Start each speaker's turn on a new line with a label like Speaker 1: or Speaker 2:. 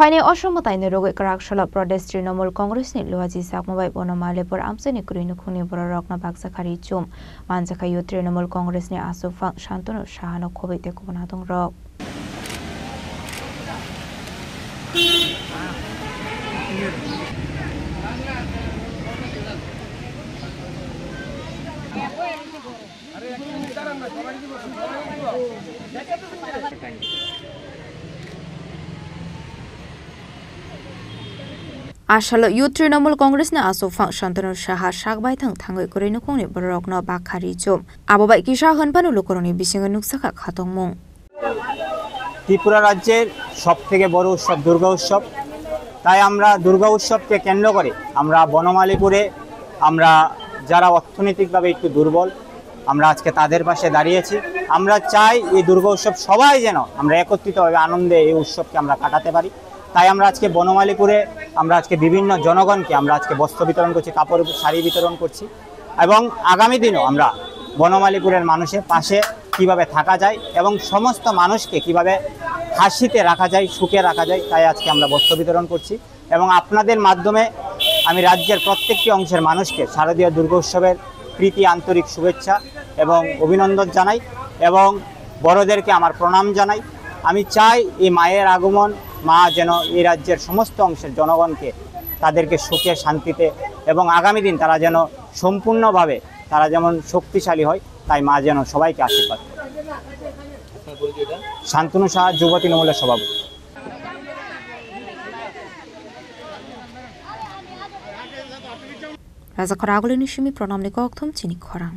Speaker 1: ফাইনে অসমতাইনে রোগে কারাকশলা প্রদেশ তৃণমূল কংগ্রেসনি লুয়াজি সাকমাবাই বনমালেপুর আমসেনি কুরিনো খুনি বড় রকনা বাগসাখারি চুম মানজাখায়ু তৃণমূল কংগ্রেসনি আসুফাং শান্তনু সাহানো খবৈতে কুবনাদং রক आशालो युथ तृणमूल कांग्रेस ने आसोफां शान्तनु साहा सागबायथां थांगै कुरिनुखुंनि बररकनो बाखारि चुम आबोबाय किसा हनपानु लोकरनि बिसिङै नुकसाखा खातंमुं
Speaker 2: ত্রিপুরা রাজ্যের সবথেকে বড় উৎসব দুর্গা উৎসব। তাই আমরা দুর্গা উৎসবকে কেন্দ্র করে আমরা বনমালীপুরে আমরা যারা অর্থনৈতিকভাবে একটু দুর্বল আমরা আজকে তাদের পাশে দাঁড়িয়েছি। আমরা চাই এই দুর্গা উৎসব সবাই যেন আমরা একত্রিতভাবে আনন্দে এই উৎসবকে আমরা কাটাতে পারি। তাই আমরা আজকে বনমালীপুরে আমরা আজকে বিভিন্ন জনগণকে আমরা আজকে বস্ত্র বিতরণ করছি, কাপড় শাড়ি বিতরণ করছি এবং আগামী দিনও আমরা বনমালীপুরের মানুষের পাশে কিভাবে থাকা যায় এবং সমস্ত মানুষকে কিভাবে হাসিতে রাখা যায়, সুখে রাখা যায়, তাই আজকে আমরা বস্ত্র বিতরণ করছি। এবং আপনাদের মাধ্যমে আমি রাজ্যের প্রত্যেকটি অংশের মানুষকে শারদীয় দুর্গা উৎসবের প্রীতি আন্তরিক শুভেচ্ছা এবং অভিনন্দন জানাই এবং বড়দেরকে আমার প্রণাম জানাই। আমি চাই এই মায়ের আগমন মা যেন এই রাজ্যের সমস্ত অংশের জনগণকে তাদেরকে সুখে শান্তিতে এবং আগামী দিন তারা যেন সম্পূর্ণভাবে তারা যেমন শক্তিশালী হয়, তাই মা যেন সবাইকে আশীর্বাদ করে। শান্তনু সাহা যুব তৃণমূলের সভাপতি।
Speaker 1: রাজা খরাগুলিনি সিমি প্রণাম নিকথম চিনি খরাং।